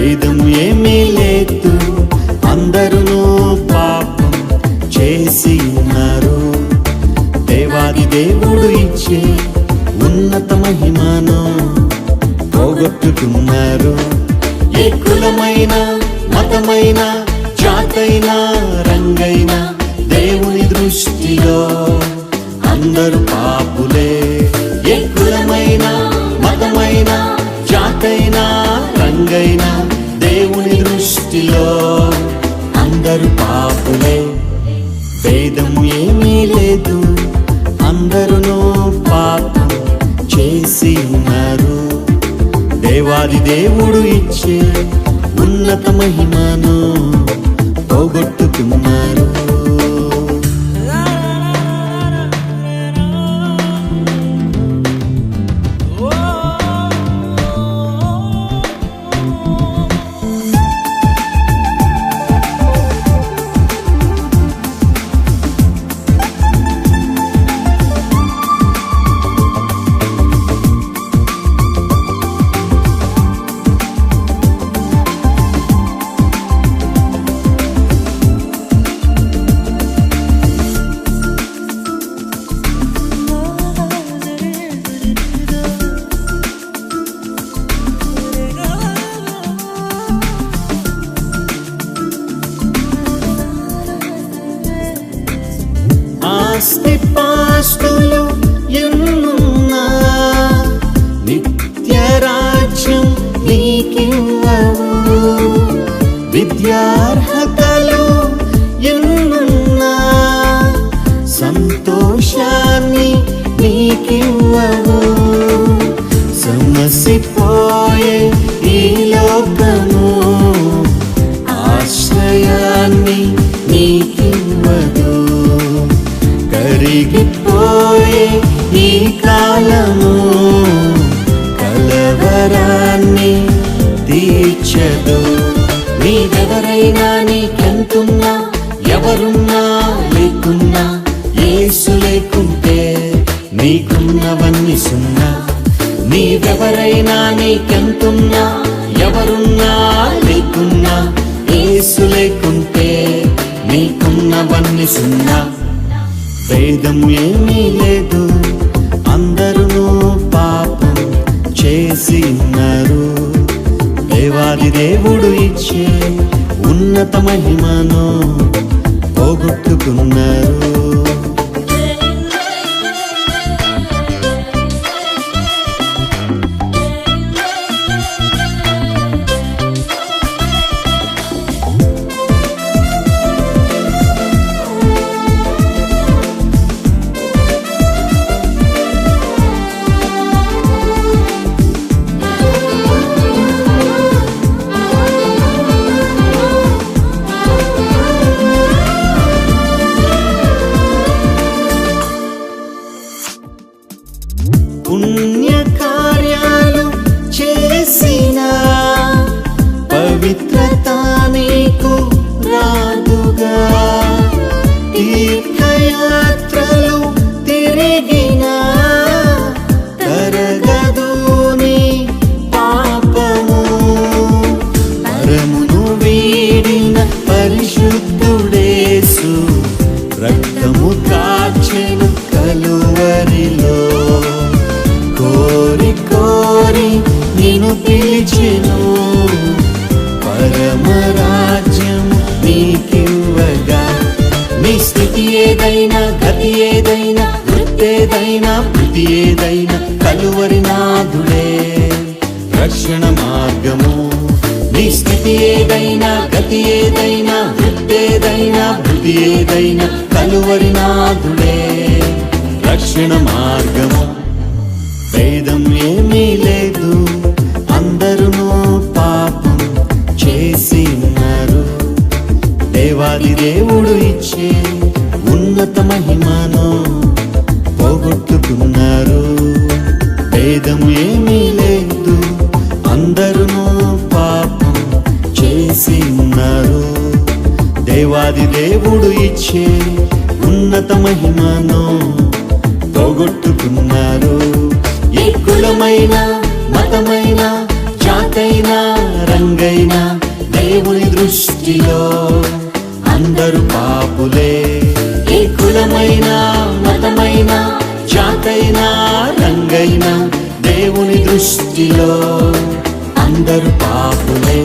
భేదం ఏమీ లేదు, అందరూ పాపం చేసి ఉన్నారు. దేవాది దేవుడు ఇచ్చే ఉన్నత మహిమను పోగొట్టుకున్నారు. ఏ కులమైన, మతమైన, జాతైన, రంగైన దేవుని దృష్టిలో అందరూ పాపులే. ఏ కులమైన, మతమైన, జాతైన, రంగైన దేవుని దృష్టిలో అందరూ పాపులే. భేదం ఏమీ లేదు, అందరూ పాపం చేసి ఉన్నారు. దేవాది దేవుడు ఇచ్చే ఉన్నత మహిమను పోగొట్టుకున్నారు. ఆస్తిపాస్తులు ఎన్నున్నా నిత్య రాజ్యం నీకివ్వవు. విద్యార్హతలు ఎన్నున్నా సంతోషాన్ని నీకివ్వవు. సమసిపోయే ఈ లోకము ఆశ్రయాన్ని నీకివ్వదు. కరిగిపోయే ఈ కాలము కలవరాన్ని తీర్చదు. నీవెవరైనా, నీకెంతున్నా, ఎవరున్నా లేకున్నా, యేసు లేకుంటే నీకున్నవన్నీ సున్నా. నీవెవరైనా, నీకెంతున్నా, ఎవరున్నా లేకున్నా, యేసు లేకుంటే నీకున్నవన్నీ సున్నా. భేదం ఏమీ లేదు, అందరూ పాపం చేసి ఉన్నారు. దేవాది దేవుడు ఇచ్చే ఉన్నత మహిమను పోగొట్టుకున్నారు. పుణ్య కార్యాలు చేసిన పవిత్రత నీకు రాదుగా. తీర్థయాత్రలు తిరిగిన తరగదు నీ పాపము. పరమును వీడిన పరిశుద్ధుడేసు రక్తము కాచెను కలువరిలో. కోరి కోరి నిన్ను పిలిచెను, పరమరాజ్యం నీకివ్వగా. నీ స్థితి ఏదైనా, గతి ఏదైనా, వృత్తేదైనా, బుద్ధి ఏదైనా కలువరి నాథుడే రక్షణ మార్గము. నీ స్థితి ఏదైనా, గతి ఏదైనా, వృత్తేదైనా, బుద్ధి ఏదైనా కలువరి నాథుడే రక్షణ మార్గము. భేదం ఏమీ లేదు, అందరూ పాపం చేసి ఉన్నారు. దేవాది దేవుడు ఇచ్చే ఉన్నత మహిమను పోగొట్టుకున్నారు. భేదం ఏమీ లేదు, అందరూ పాపం చేసి ఉన్నారు. దేవాది దేవుడు ఇచ్చే ఉన్నత మహిమను పోగొట్టుకున్నారు. ఏ కులమైన, మతమైన, జాతైన, రంగైనా దేవుని దృష్టిలో అందరూ పాపులే. ఏ కులమైనా మతమైనా జాతైనా రంగైనా దేవుని దృష్టిలో అందరూ పాపులే.